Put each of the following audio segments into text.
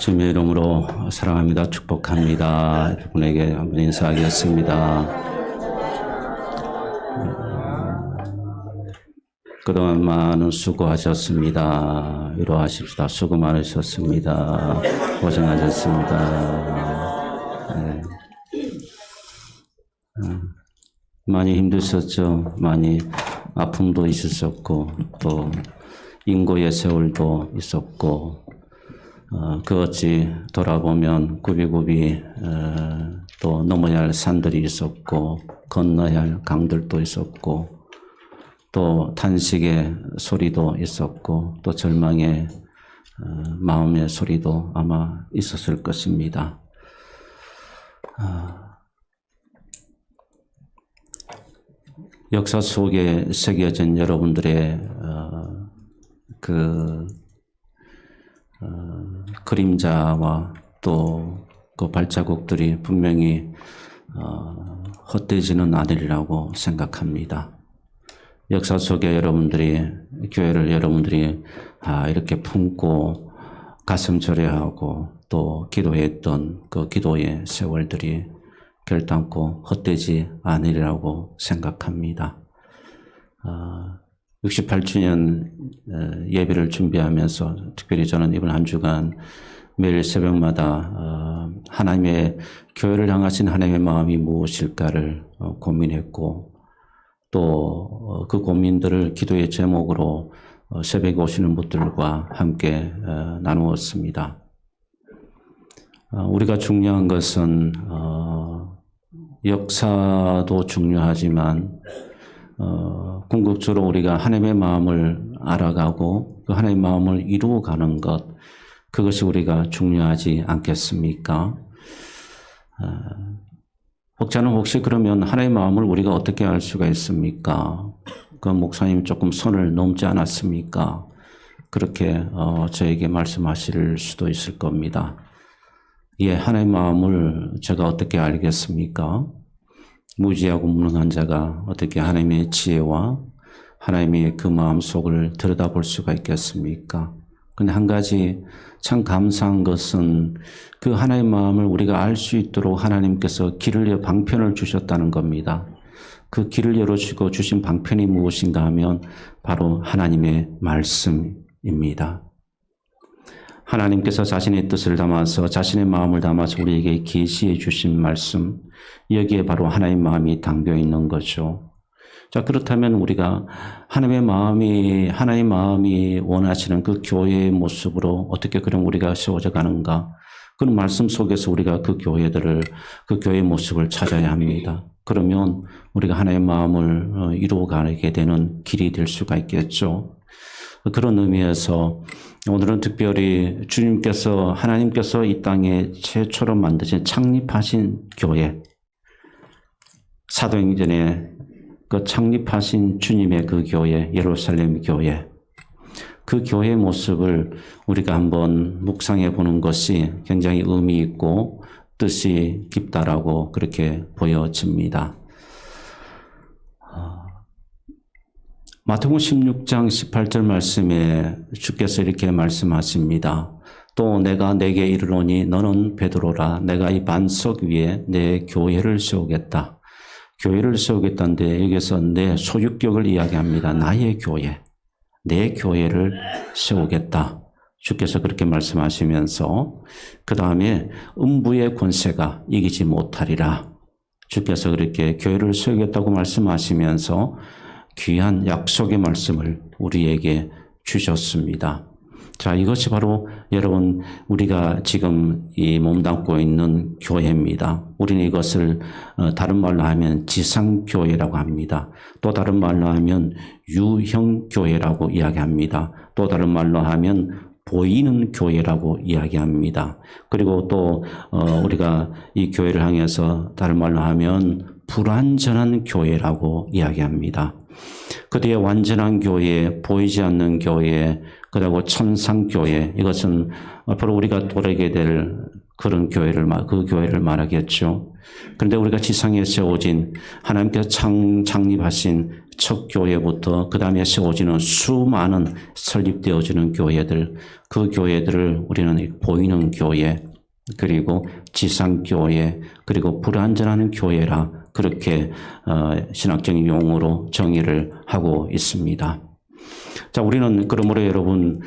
주님의 이름으로 사랑합니다. 축복합니다. 여러분에게 한번 인사하겠습니다. 그동안 많은 수고하셨습니다. 위로하십시다. 수고 많으셨습니다. 고생하셨습니다. 네. 많이 힘드셨죠. 많이 아픔도 있으셨고 또 인고의 세월도 있었고 그 어찌 돌아보면 굽이굽이 또 넘어야 할 산들이 있었고 건너야 할 강들도 있었고 또 탄식의 소리도 있었고 또 절망의 마음의 소리도 아마 있었을 것입니다. 역사 속에 새겨진 여러분들의 그림자와 또 그 발자국들이 분명히 헛되지는 않으리라고 생각합니다. 역사 속에 여러분들이 교회를 여러분들이 이렇게 품고 가슴 절여하고 또 기도했던 그 기도의 세월들이 결단코 헛되지 않으리라고 생각합니다. 68주년 예배를 준비하면서 특별히 저는 이번 한 주간 매일 새벽마다 하나님의 교회를 향하신 하나님의 마음이 무엇일까를 고민했고 또 그 고민들을 기도의 제목으로 새벽에 오시는 분들과 함께 나누었습니다. 우리가 중요한 것은 역사도 중요하지만 궁극적으로 우리가 하나님의 마음을 알아가고 그 하나님의 마음을 이루어가는 것, 그것이 우리가 중요하지 않겠습니까? 혹자는 혹시 그러면 하나님의 마음을 우리가 어떻게 알 수가 있습니까? 그 목사님 조금 선을 넘지 않았습니까? 그렇게 저에게 말씀하실 수도 있을 겁니다. 예, 하나님의 마음을 제가 어떻게 알겠습니까? 무지하고 무능한 자가 어떻게 하나님의 지혜와 하나님의 그 마음속을 들여다볼 수가 있겠습니까? 근데 한 가지 참 감사한 것은 그 하나님의 마음을 우리가 알 수 있도록 하나님께서 길을 열어 방편을 주셨다는 겁니다. 그 길을 열어주고 주신 방편이 무엇인가 하면 바로 하나님의 말씀입니다. 하나님께서 자신의 뜻을 담아서 자신의 마음을 담아서 우리에게 계시해 주신 말씀, 여기에 바로 하나님의 마음이 담겨 있는 거죠. 자, 그렇다면 우리가 하나님의 마음이 원하시는 그 교회의 모습으로 어떻게 그럼 우리가 세워져 가는가? 그런 말씀 속에서 우리가 그 교회의 모습을 찾아야 합니다. 그러면 우리가 하나님의 마음을 이루어가게 되는 길이 될 수가 있겠죠. 그런 의미에서 오늘은 특별히 하나님께서 이 땅에 최초로 만드신 창립하신 교회, 사도행전에 그 창립하신 주님의 그 교회, 예루살렘 교회, 그 교회의 모습을 우리가 한번 묵상해 보는 것이 굉장히 의미 있고 뜻이 깊다라고 그렇게 보여집니다. 마태복음 16장 18절 말씀에 주께서 이렇게 말씀하십니다. 또 내가 내게 이르노니 너는 베드로라. 내가 이 반석 위에 내 교회를 세우겠다. 교회를 세우겠다는데 여기서 내 소유격을 이야기합니다. 나의 교회, 내 교회를 세우겠다. 주께서 그렇게 말씀하시면서 그 다음에 음부의 권세가 이기지 못하리라. 주께서 그렇게 교회를 세우겠다고 말씀하시면서 귀한 약속의 말씀을 우리에게 주셨습니다. 자, 이것이 바로 여러분 우리가 지금 이 몸담고 있는 교회입니다. 우리는 이것을 다른 말로 하면 지상교회라고 합니다. 또 다른 말로 하면 유형교회라고 이야기합니다. 또 다른 말로 하면 보이는 교회라고 이야기합니다. 그리고 또 우리가 이 교회를 향해서 다른 말로 하면 불완전한 교회라고 이야기합니다. 그 뒤에 완전한 교회, 보이지 않는 교회, 그리고 천상교회, 이것은 앞으로 우리가 돌아가게 될 그런 그 교회를 말하겠죠. 그런데 우리가 지상에 세워진 하나님께서 창립하신 첫 교회부터 그 다음에 세워지는 수많은 설립되어지는 교회들, 그 교회들을 우리는 보이는 교회, 그리고 지상교회, 그리고 불완전한 교회라 그렇게 신학적인 용어로 정의를 하고 있습니다. 자, 우리는 그러므로 여러분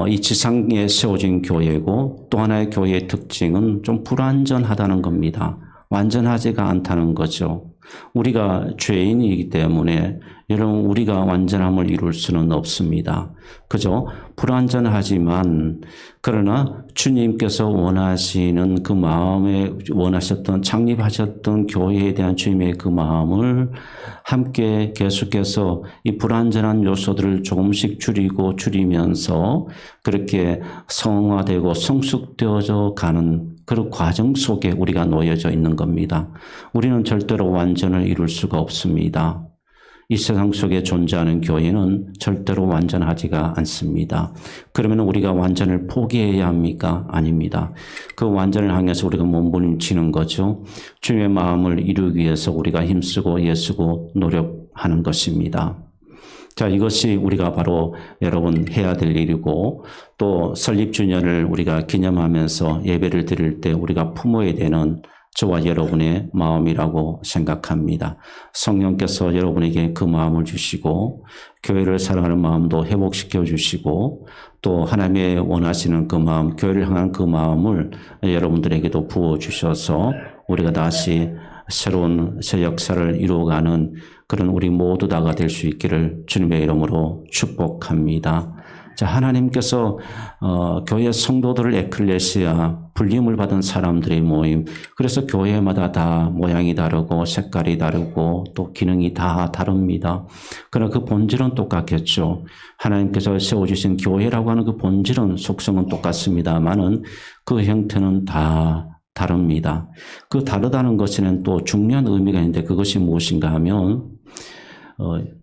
이 지상에 세워진 교회고 또 하나의 교회의 특징은 좀 불완전하다는 겁니다. 완전하지가 않다는 거죠. 우리가 죄인이기 때문에 여러분 우리가 완전함을 이룰 수는 없습니다. 그죠? 불완전하지만 그러나 주님께서 원하시는 그 마음에 원하셨던 창립하셨던 교회에 대한 주님의 그 마음을 함께 계속해서 이 불완전한 요소들을 조금씩 줄이면서 그렇게 성화되고 성숙되어져 가는 그런 과정 속에 우리가 놓여져 있는 겁니다. 우리는 절대로 완전을 이룰 수가 없습니다. 이 세상 속에 존재하는 교회는 절대로 완전하지가 않습니다. 그러면 우리가 완전을 포기해야 합니까? 아닙니다. 그 완전을 향해서 우리가 몸부림치는 거죠. 주님의 마음을 이루기 위해서 우리가 힘쓰고 애쓰고 노력하는 것입니다. 자, 이것이 우리가 바로 여러분 해야 될 일이고 또 설립주년을 우리가 기념하면서 예배를 드릴 때 우리가 품어야 되는 저와 여러분의 마음이라고 생각합니다. 성령께서 여러분에게 그 마음을 주시고 교회를 사랑하는 마음도 회복시켜 주시고 또 하나님의 원하시는 그 마음, 교회를 향한 그 마음을 여러분들에게도 부어주셔서 우리가 다시 새로운 새 역사를 이루어가는 그런 우리 모두 다가 될 수 있기를 주님의 이름으로 축복합니다. 자, 하나님께서 교회 성도들을 에클레시아, 불림을 받은 사람들의 모임, 그래서 교회마다 다 모양이 다르고 색깔이 다르고 또 기능이 다 다릅니다. 그러나 그 본질은 똑같겠죠. 하나님께서 세워주신 교회라고 하는 그 본질은 속성은 똑같습니다만은 그 형태는 다 다릅니다. 그 다르다는 것에는 또 중요한 의미가 있는데 그것이 무엇인가 하면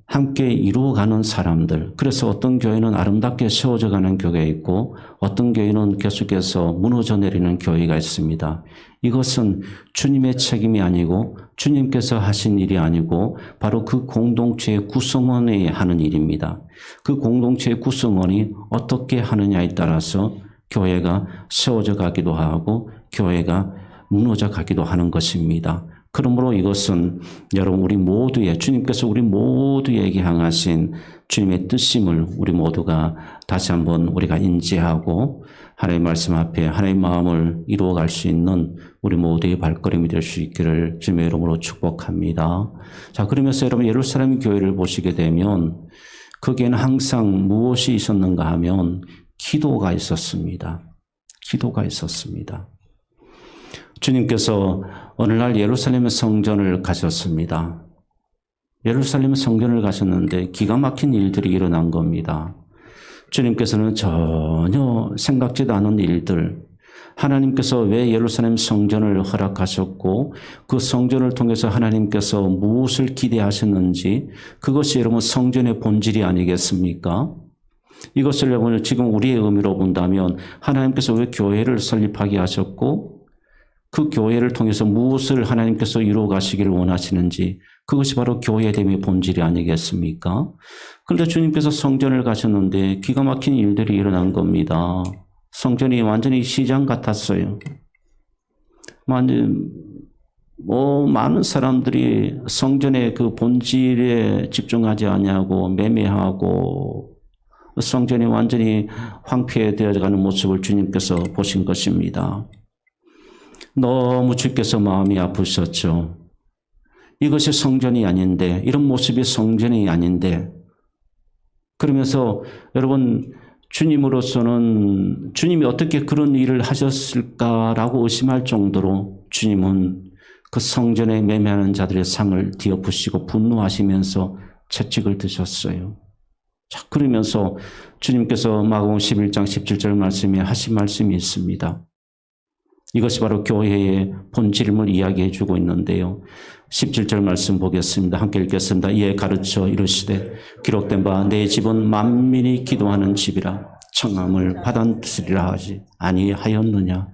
함께 이루어가는 사람들. 그래서 어떤 교회는 아름답게 세워져가는 교회가 있고 어떤 교회는 계속해서 무너져 내리는 교회가 있습니다. 이것은 주님의 책임이 아니고 주님께서 하신 일이 아니고 바로 그 공동체의 구성원이 하는 일입니다. 그 공동체의 구성원이 어떻게 하느냐에 따라서 교회가 세워져 가기도 하고 교회가 무너져 가기도 하는 것입니다. 그러므로 이것은 여러분 우리 모두의 주님께서 우리 모두에게 향하신 주님의 뜻임을 우리 모두가 다시 한번 우리가 인지하고 하나님의 말씀 앞에 하나님의 마음을 이루어갈 수 있는 우리 모두의 발걸음이 될 수 있기를 주님의 이름으로 축복합니다. 자, 그러면서 여러분 예루살렘 교회를 보시게 되면 거기에는 항상 무엇이 있었는가 하면 기도가 있었습니다. 기도가 있었습니다. 주님께서 어느 날 예루살렘 성전을 가셨습니다. 예루살렘 성전을 가셨는데 기가 막힌 일들이 일어난 겁니다. 주님께서는 전혀 생각지도 않은 일들, 하나님께서 왜 예루살렘 성전을 허락하셨고 그 성전을 통해서 하나님께서 무엇을 기대하셨는지 그것이 여러분 성전의 본질이 아니겠습니까? 이것을 여러분 지금 우리의 의미로 본다면 하나님께서 왜 교회를 설립하게 하셨고 그 교회를 통해서 무엇을 하나님께서 이루어 가시기를 원하시는지 그것이 바로 교회됨의 본질이 아니겠습니까? 그런데 주님께서 성전을 가셨는데 기가 막힌 일들이 일어난 겁니다. 성전이 완전히 시장 같았어요. 많은 사람들이 성전의 그 본질에 집중하지 않냐고 매매하고 성전이 완전히 황폐되어가는 모습을 주님께서 보신 것입니다. 너무 주께서 마음이 아프셨죠. 이것이 성전이 아닌데, 이런 모습이 성전이 아닌데, 그러면서 여러분 주님으로서는 주님이 어떻게 그런 일을 하셨을까라고 의심할 정도로 주님은 그 성전에 매매하는 자들의 상을 뒤엎으시고 분노하시면서 채찍을 드셨어요. 자, 그러면서 주님께서 마가복음 11장 17절 말씀에 하신 말씀이 있습니다. 이것이 바로 교회의 본질임을 이야기해 주고 있는데요. 17절 말씀 보겠습니다. 함께 읽겠습니다. 이에 가르쳐 이르시되 기록된 바 내 집은 만민이 기도하는 집이라 청함을 받았으리라 하지 아니하였느냐.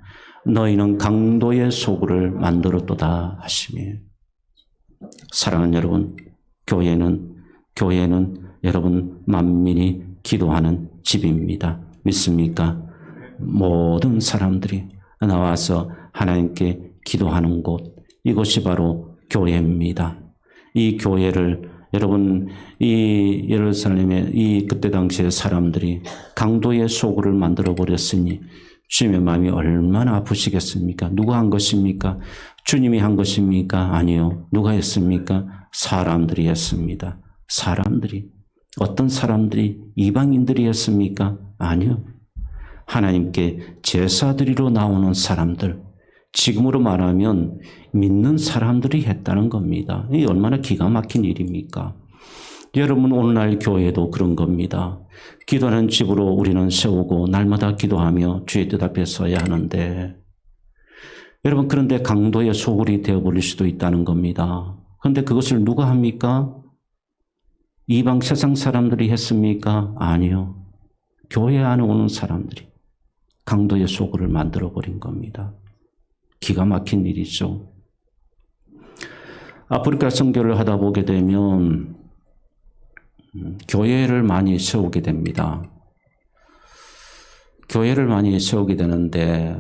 너희는 강도의 소굴을 만들었도다 하시며. 사랑하는 여러분, 교회는 여러분 만민이 기도하는 집입니다. 믿습니까? 모든 사람들이 나와서 하나님께 기도하는 곳, 이곳이 바로 교회입니다. 이 교회를 여러분, 이 예루살렘의 이 그때 당시의 사람들이 강도의 소굴을 만들어 버렸으니 주님의 마음이 얼마나 아프시겠습니까? 누가 한 것입니까? 주님이 한 것입니까? 아니요. 누가 했습니까? 사람들이 했습니다. 사람들이. 어떤 사람들이? 이방인들이 했습니까? 아니요. 하나님께 제사 드리러 나오는 사람들, 지금으로 말하면 믿는 사람들이 했다는 겁니다. 이 얼마나 기가 막힌 일입니까? 여러분, 오늘날 교회도 그런 겁니다. 기도하는 집으로 우리는 세우고 날마다 기도하며 주의 뜻 앞에 서야 하는데, 여러분, 그런데 강도의 소굴이 되어버릴 수도 있다는 겁니다. 그런데 그것을 누가 합니까? 이방 세상 사람들이 했습니까? 아니요. 교회 안에 오는 사람들이 강도의 소굴을 만들어버린 겁니다. 기가 막힌 일이죠. 아프리카 선교를 하다 보게 되면 교회를 많이 세우게 됩니다. 교회를 많이 세우게 되는데,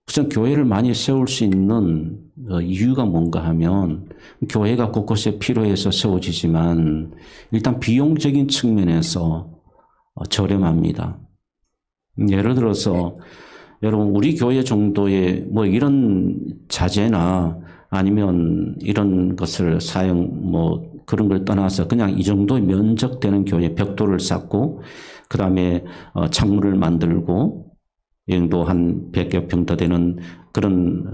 우선 교회를 많이 세울 수 있는 이유가 뭔가 하면, 교회가 곳곳에 필요해서 세워지지만 일단 비용적인 측면에서 저렴합니다. 예를 들어서 여러분, 우리 교회 정도의 뭐 이런 자재나 아니면 이런 것을 그런 걸 떠나서 그냥 이 정도의 면적되는 교회 벽돌을 쌓고, 그 다음에 창문을 만들고, 이 정도 한 100여 평 더 되는 그런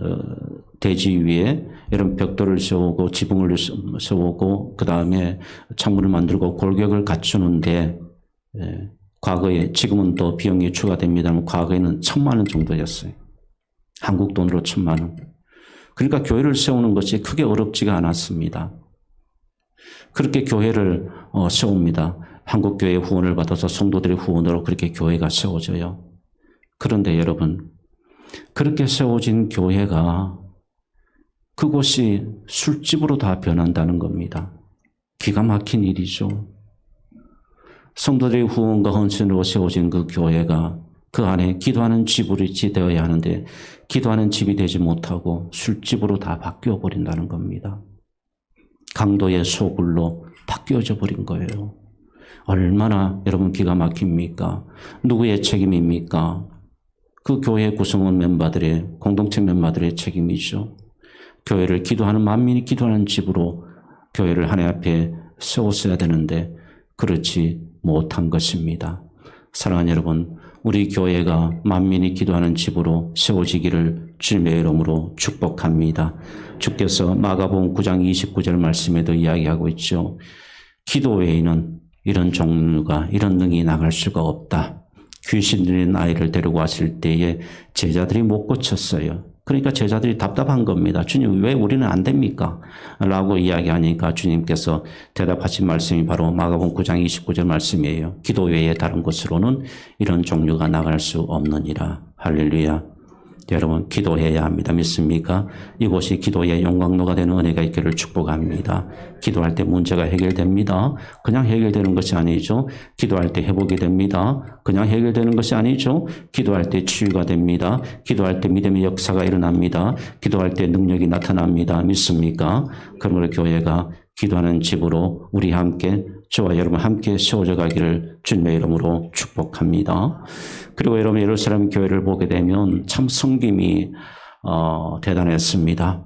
대지 위에 이런 벽돌을 세우고 지붕을 세우고 그 다음에 창문을 만들고 골격을 갖추는데, 과거에, 지금은 또 비용이 추가됩니다만 과거에는 1,000만 원 정도였어요. 한국 돈으로 1,000만 원. 그러니까 교회를 세우는 것이 크게 어렵지가 않았습니다. 그렇게 교회를 세웁니다. 한국교회 후원을 받아서 성도들의 후원으로 그렇게 교회가 세워져요. 그런데 여러분, 그렇게 세워진 교회가 그곳이 술집으로 다 변한다는 겁니다. 기가 막힌 일이죠. 성도들의 후원과 헌신으로 세워진 그 교회가 그 안에 기도하는 집으로 되어야 하는데 기도하는 집이 되지 못하고 술집으로 다 바뀌어 버린다는 겁니다. 강도의 소굴로 바뀌어져 버린 거예요. 얼마나 여러분 기가 막힙니까? 누구의 책임입니까? 그 교회 구성원 멤버들의, 공동체 멤버들의 책임이죠. 교회를 기도하는, 만민이 기도하는 집으로 교회를 하나님 앞에 세웠어야 되는데 그렇지 못한 것입니다. 사랑하는 여러분, 우리 교회가 만민이 기도하는 집으로 세워지기를 주님의 이름으로 축복합니다. 주께서 마가복음 9장 29절 말씀에도 이야기하고 있죠. 기도 외에는 이런 종류가, 이런 능이 나갈 수가 없다. 귀신 들린 아이를 데리고 왔을 때에 제자들이 못 고쳤어요. 그러니까 제자들이 답답한 겁니다. 주님, 왜 우리는 안 됩니까? 라고 이야기하니까 주님께서 대답하신 말씀이 바로 마가복음 9장 29절 말씀이에요. 기도 외에 다른 곳으로는 이런 종류가 나갈 수 없느니라. 할렐루야. 여러분, 기도해야 합니다. 믿습니까? 이곳이 기도의 용광로가 되는 은혜가 있기를 축복합니다. 기도할 때 문제가 해결됩니다. 그냥 해결되는 것이 아니죠. 기도할 때 회복이 됩니다. 그냥 해결되는 것이 아니죠. 기도할 때 치유가 됩니다. 기도할 때 믿음의 역사가 일어납니다. 기도할 때 능력이 나타납니다. 믿습니까? 그러므로 교회가 기도하는 집으로 우리 함께, 저와 여러분 함께 세워져 가기를 주님의 이름으로 축복합니다. 그리고 여러분, 예루살렘 교회를 보게 되면 참 섬김이 대단했습니다.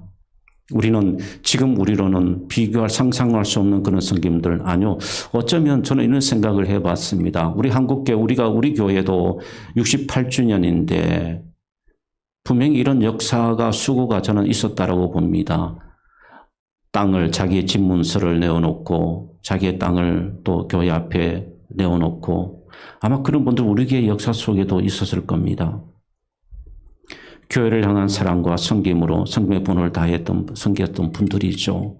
우리로는 비교할, 상상할 수 없는 그런 섬김들, 아니요. 어쩌면 저는 이런 생각을 해봤습니다. 우리 우리 교회도 68주년인데 분명히 이런 역사가, 수고가 저는 있었다라고 봅니다. 땅을, 자기의 집 문서를 내어놓고 자기의 땅을 또 교회 앞에 내어놓고, 아마 그런 분들 우리 교회 역사 속에도 있었을 겁니다. 교회를 향한 사랑과 섬김으로 섬김의 본을 다했던, 섬겼던 분들이죠.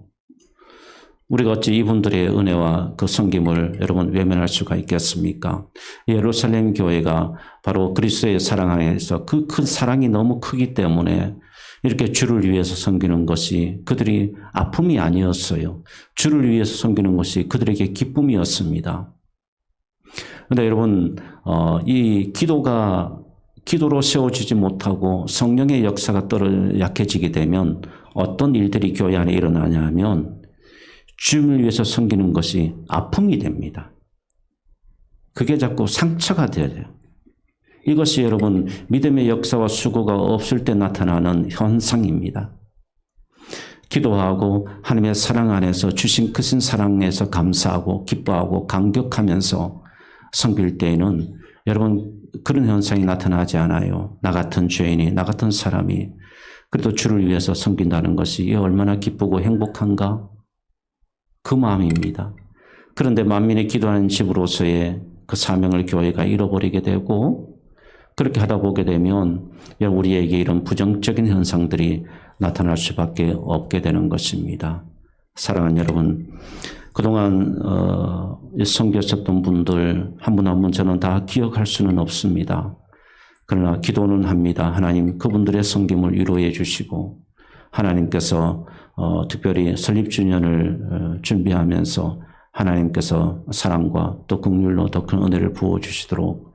우리가 어찌 이분들의 은혜와 그 섬김을 여러분 외면할 수가 있겠습니까? 예루살렘 교회가 바로 그리스도의 사랑 안에서 그 큰 사랑이 너무 크기 때문에 이렇게 주를 위해서 섬기는 것이 그들이 아픔이 아니었어요. 주를 위해서 섬기는 것이 그들에게 기쁨이었습니다. 그런데 여러분 이 기도로 세워지지 못하고 성령의 역사가 약해지게 되면 어떤 일들이 교회 안에 일어나냐면 주님을 위해서 섬기는 것이 아픔이 됩니다. 그게 자꾸 상처가 돼요. 이것이 여러분 믿음의 역사와 수고가 없을 때 나타나는 현상입니다. 기도하고 하나님의 사랑 안에서 주신 크신 사랑에서 감사하고 기뻐하고 감격하면서 섬길 때에는 여러분 그런 현상이 나타나지 않아요. 나 같은 죄인이, 나 같은 사람이 그래도 주를 위해서 섬긴다는 것이 얼마나 기쁘고 행복한가? 그 마음입니다. 그런데 만민이 기도하는 집으로서의 그 사명을 교회가 잃어버리게 되고 그렇게 하다 보게 되면 우리에게 이런 부정적인 현상들이 나타날 수밖에 없게 되는 것입니다. 사랑하는 여러분, 그동안 섬겼었던 분들 한 분 한 분 저는 다 기억할 수는 없습니다. 그러나 기도는 합니다. 하나님 그분들의 섬김을 위로해 주시고 하나님께서 특별히 설립주년을 준비하면서 하나님께서 사랑과 또 긍휼로 더 큰 은혜를 부어주시도록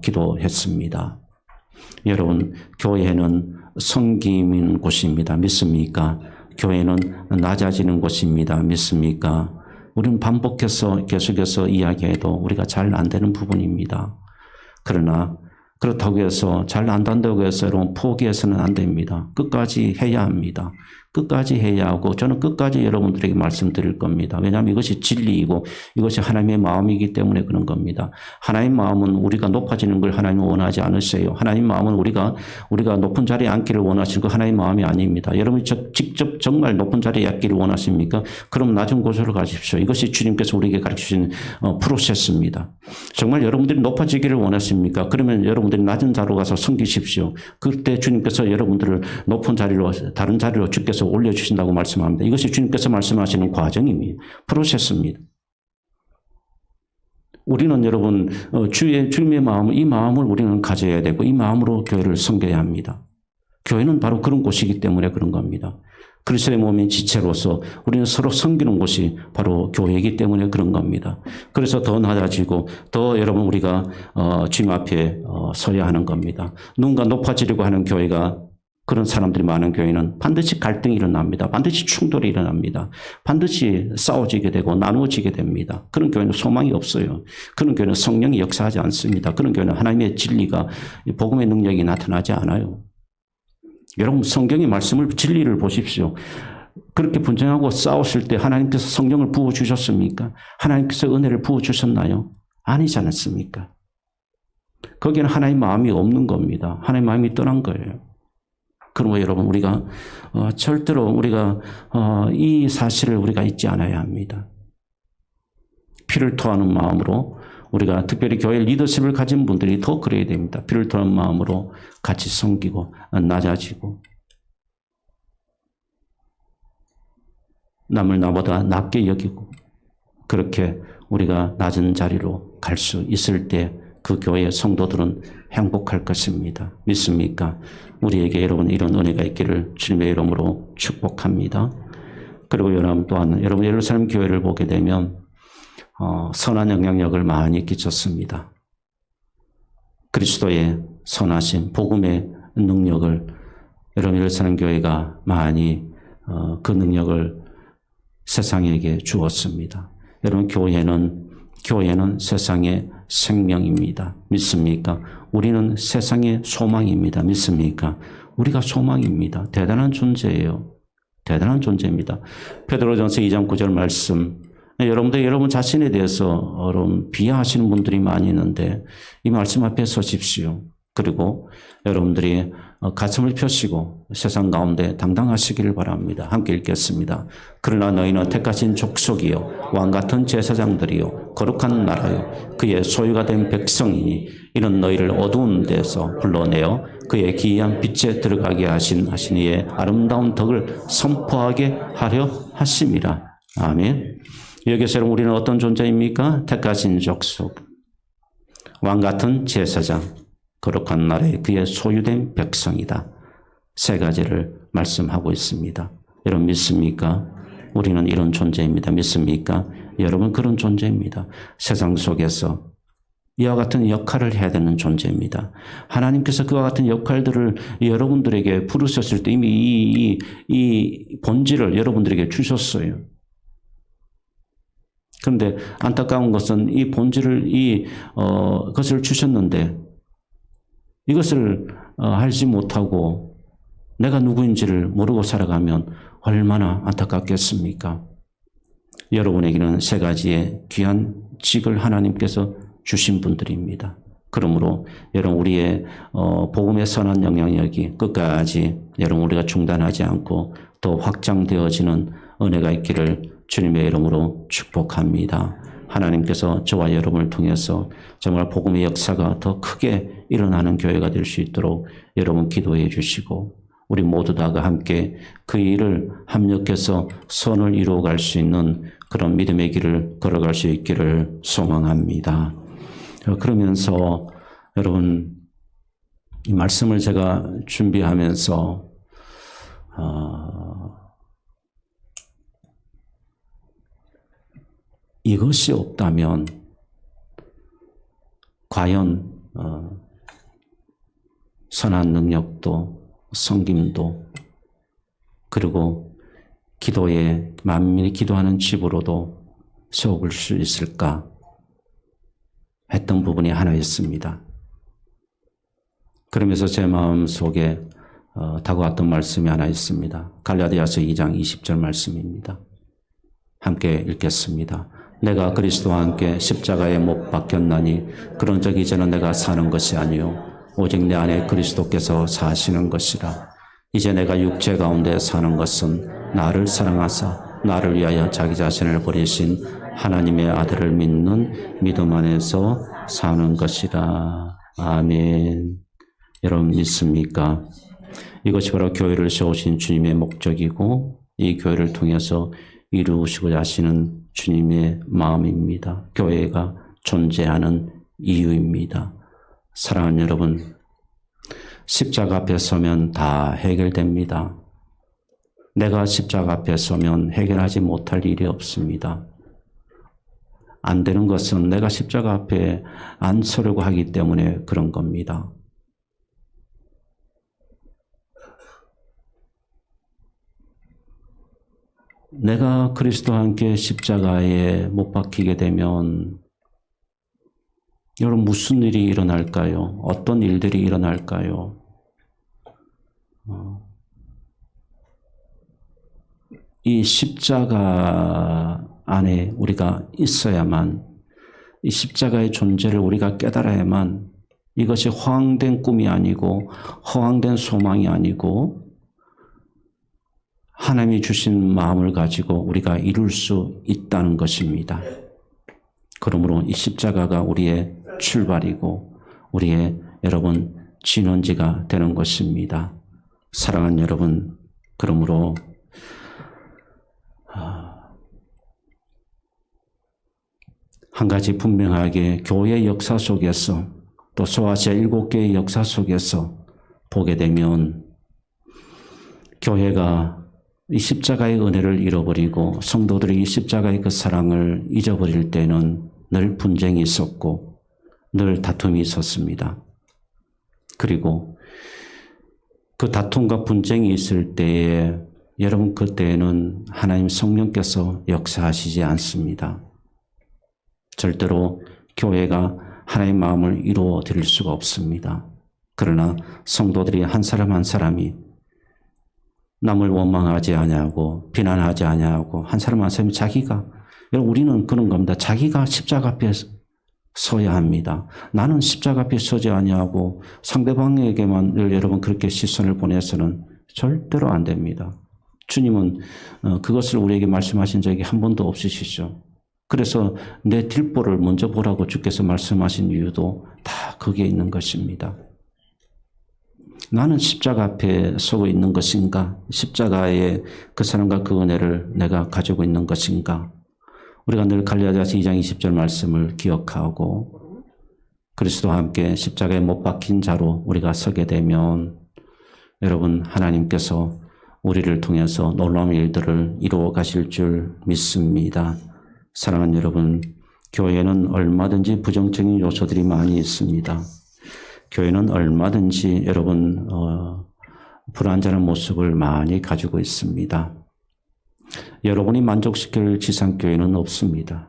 기도했습니다. 여러분 교회는 섬김인 곳입니다. 믿습니까? 교회는 낮아지는 곳입니다. 믿습니까? 우리는 반복해서 계속해서 이야기해도 우리가 잘 안 되는 부분입니다. 그러나 그렇다고 해서 잘 안 된다고 해서 여러분 포기해서는 안 됩니다. 끝까지 해야 합니다. 끝까지 해야 하고 저는 끝까지 여러분들에게 말씀드릴 겁니다. 왜냐하면 이것이 진리이고 이것이 하나님의 마음이기 때문에 그런 겁니다. 하나님 마음은 우리가 높아지는 걸 하나님은 원하지 않으세요. 하나님 마음은 우리가 높은 자리에 앉기를 원하시는 거 하나님 마음이 아닙니다. 여러분이 직접 정말 높은 자리에 앉기를 원하십니까? 그럼 낮은 곳으로 가십시오. 이것이 주님께서 우리에게 가르치신 프로세스입니다. 정말 여러분들이 높아지기를 원하십니까? 그러면 여러분들이 낮은 자리로 가서 섬기십시오. 그때 주님께서 여러분들을 높은 자리로 다른 자리로 주께서 올려주신다고 말씀합니다. 이것이 주님께서 말씀하시는 과정입니다. 프로세스입니다. 우리는 여러분 주님의 마음, 이 마음을 우리는 가져야 되고 이 마음으로 교회를 섬겨야 합니다. 교회는 바로 그런 곳이기 때문에 그런 겁니다. 그리스도의 몸인 지체로서 우리는 서로 섬기는 곳이 바로 교회이기 때문에 그런 겁니다. 그래서 더 낮아지고 더 여러분 우리가 주님 앞에 서야 하는 겁니다. 누군가 높아지려고 하는 교회가 그런 사람들이 많은 교회는 반드시 갈등이 일어납니다. 반드시 충돌이 일어납니다. 반드시 싸워지게 되고 나누어지게 됩니다. 그런 교회는 소망이 없어요. 그런 교회는 성령이 역사하지 않습니다. 그런 교회는 하나님의 진리가 복음의 능력이 나타나지 않아요. 여러분 성경의 말씀을 진리를 보십시오. 그렇게 분쟁하고 싸웠을 때 하나님께서 성령을 부어주셨습니까? 하나님께서 은혜를 부어주셨나요? 아니지 않습니까? 거기에는 하나님의 마음이 없는 겁니다. 하나님의 마음이 떠난 거예요. 그러므로 여러분 우리가 절대로 우리가 이 사실을 우리가 잊지 않아야 합니다. 피를 토하는 마음으로 우리가 특별히 교회 리더십을 가진 분들이 더 그래야 됩니다. 피를 토하는 마음으로 같이 섬기고 낮아지고 남을 나보다 낮게 여기고 그렇게 우리가 낮은 자리로 갈 수 있을 때 그 교회의 성도들은 행복할 것입니다. 믿습니까? 우리에게 여러분 이런 은혜가 있기를 주님의 이름으로 축복합니다. 그리고 여러분 또한 여러분 예루살렘 교회를 보게 되면 선한 영향력을 많이 끼쳤습니다. 그리스도의 선하신 복음의 능력을 여러분 예루살렘 교회가 많이 그 능력을 세상에게 주었습니다. 여러분 교회는 세상의 생명입니다. 믿습니까? 우리는 세상의 소망입니다. 믿습니까? 우리가 소망입니다. 대단한 존재예요. 대단한 존재입니다. 베드로전서 2장 9절 말씀 여러분들 여러분 자신에 대해서 여러분 비하하시는 분들이 많이 있는데 이 말씀 앞에 서십시오. 그리고 여러분들이 가슴을 펴시고 세상 가운데 당당하시기를 바랍니다. 함께 읽겠습니다. 그러나 너희는 택하신 족속이요 왕같은 제사장들이요 거룩한 나라요 그의 소유가 된 백성이니 이는 너희를 어두운 데서 불러내어 그의 기이한 빛에 들어가게 하신 이의 아름다운 덕을 선포하게 하려 하심이라. 아멘. 여기서 여러분 우리는 어떤 존재입니까? 택하신 족속, 왕같은 제사장, 거룩한 나라의 그의 소유된 백성이다. 세 가지를 말씀하고 있습니다. 여러분 믿습니까? 우리는 이런 존재입니다. 믿습니까? 여러분 그런 존재입니다. 세상 속에서 이와 같은 역할을 해야 되는 존재입니다. 하나님께서 그와 같은 역할들을 여러분들에게 부르셨을 때 이미 이 본질을 여러분들에게 주셨어요. 그런데 안타까운 것은 이 본질을 것을 주셨는데 이것을 알지 못하고 내가 누구인지를 모르고 살아가면 얼마나 안타깝겠습니까? 여러분에게는 세 가지의 귀한 직을 하나님께서 주신 분들입니다. 그러므로 여러분 우리의 복음의 선한 영향력이 끝까지 여러분 우리가 중단하지 않고 더 확장되어지는 은혜가 있기를 주님의 이름으로 축복합니다. 하나님께서 저와 여러분을 통해서 정말 복음의 역사가 더 크게 일어나는 교회가 될 수 있도록 여러분 기도해 주시고 우리 모두 다가 함께 그 일을 합력해서 선을 이루어갈 수 있는 그런 믿음의 길을 걸어갈 수 있기를 소망합니다. 그러면서 여러분 이 말씀을 제가 준비하면서 이것이 없다면 과연 선한 능력도 섬김도 그리고 기도에 만민이 기도하는 집으로도 세워볼 수 있을까 했던 부분이 하나 있습니다. 그러면서 제 마음속에 다가왔던 말씀이 하나 있습니다. 갈라디아서 2장 20절 말씀입니다. 함께 읽겠습니다. 내가 그리스도와 함께 십자가에 못 박혔나니 그런즉 이제는 내가 사는 것이 아니요 오직 내 안에 그리스도께서 사시는 것이라. 이제 내가 육체 가운데 사는 것은 나를 사랑하사 나를 위하여 자기 자신을 버리신 하나님의 아들을 믿는 믿음 안에서 사는 것이라. 아멘. 여러분 믿습니까? 이것이 바로 교회를 세우신 주님의 목적이고 이 교회를 통해서 이루시고자 하시는 주님의 마음입니다. 교회가 존재하는 이유입니다. 사랑하는 여러분, 십자가 앞에 서면 다 해결됩니다. 내가 십자가 앞에 서면 해결하지 못할 일이 없습니다. 안 되는 것은 내가 십자가 앞에 안 서려고 하기 때문에 그런 겁니다. 내가 그리스도와 함께 십자가에 못 박히게 되면 여러분 무슨 일이 일어날까요? 어떤 일들이 일어날까요? 이 십자가 안에 우리가 있어야만 이 십자가의 존재를 우리가 깨달아야만 이것이 허황된 꿈이 아니고 허황된 소망이 아니고 하나님이 주신 마음을 가지고 우리가 이룰 수 있다는 것입니다. 그러므로 이 십자가가 우리의 출발이고 우리의 여러분 진원지가 되는 것입니다. 사랑하는 여러분, 그러므로 한 가지 분명하게 교회의 역사 속에서 또 소아시아 7개의 역사 속에서 보게 되면 교회가 이 십자가의 은혜를 잃어버리고 성도들이 이 십자가의 그 사랑을 잊어버릴 때는 늘 분쟁이 있었고 늘 다툼이 있었습니다. 그리고 그 다툼과 분쟁이 있을 때에 여러분 그때에는 하나님 성령께서 역사하시지 않습니다. 절대로 교회가 하나님의 마음을 이루어 드릴 수가 없습니다. 그러나 성도들이 한 사람 한 사람이 남을 원망하지 아니하고 비난하지 아니하고 한 사람 한 사람이 자기가 우리는 그런 겁니다. 자기가 십자가 앞에 서야 합니다. 나는 십자가 앞에 서지 아니하고 상대방에게만 여러분 그렇게 시선을 보내서는 절대로 안 됩니다. 주님은 그것을 우리에게 말씀하신 적이 한 번도 없으시죠. 그래서 내 딜보를 먼저 보라고 주께서 말씀하신 이유도 다 거기에 있는 것입니다. 나는 십자가 앞에 서고 있는 것인가? 십자가의 그 사랑과 그 은혜를 내가 가지고 있는 것인가? 우리가 늘 갈라디아서 2장 20절 말씀을 기억하고 그리스도와 함께 십자가에 못 박힌 자로 우리가 서게 되면 여러분 하나님께서 우리를 통해서 놀라운 일들을 이루어 가실 줄 믿습니다. 사랑하는 여러분, 교회는 얼마든지 부정적인 요소들이 많이 있습니다. 교회는 얼마든지 여러분 불완전한 모습을 많이 가지고 있습니다. 여러분이 만족시킬 지상교회는 없습니다.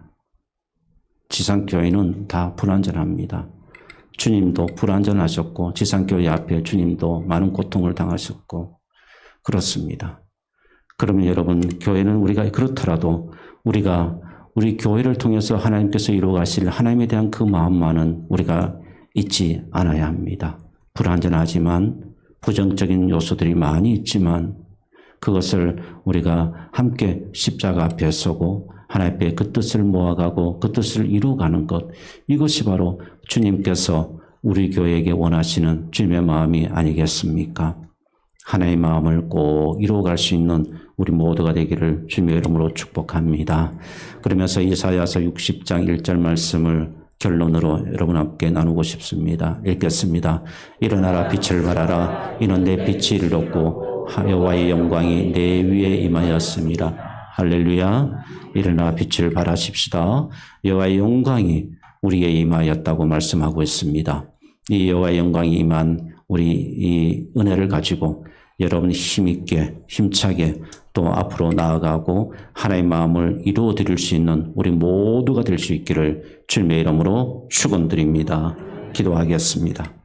지상교회는 다 불완전합니다. 주님도 불완전하셨고 지상교회 앞에 주님도 많은 고통을 당하셨고 그렇습니다. 그러면 여러분 교회는 우리가 그렇더라도 우리 교회를 통해서 하나님께서 이루어 가실 하나님에 대한 그 마음만은 우리가 잊지 않아야 합니다. 불완전하지만 부정적인 요소들이 많이 있지만 그것을 우리가 함께 십자가 앞에 서고 하나님 앞에 그 뜻을 모아가고 그 뜻을 이루어가는 것, 이것이 바로 주님께서 우리 교회에게 원하시는 주님의 마음이 아니겠습니까? 하나님의 마음을 꼭 이루어갈 수 있는 우리 모두가 되기를 주님의 이름으로 축복합니다. 그러면서 이사야서 60장 1절 말씀을 결론으로 여러분 함께 나누고 싶습니다. 읽겠습니다. 일어나라 빛을 발하라. 이는 내 빛이 이르렀고 여호와의 영광이 내 위에 임하였습니다. 할렐루야. 일어나 빛을 발하십시다. 여호와의 영광이 우리에게 임하였다고 말씀하고 있습니다. 이 여호와의 영광이 임한 우리 이 은혜를 가지고 여러분 힘있게 힘차게 또 앞으로 나아가고 하나님의 마음을 이루어 드릴 수 있는 우리 모두가 될 수 있기를 주님의 이름으로 축원드립니다. 기도하겠습니다.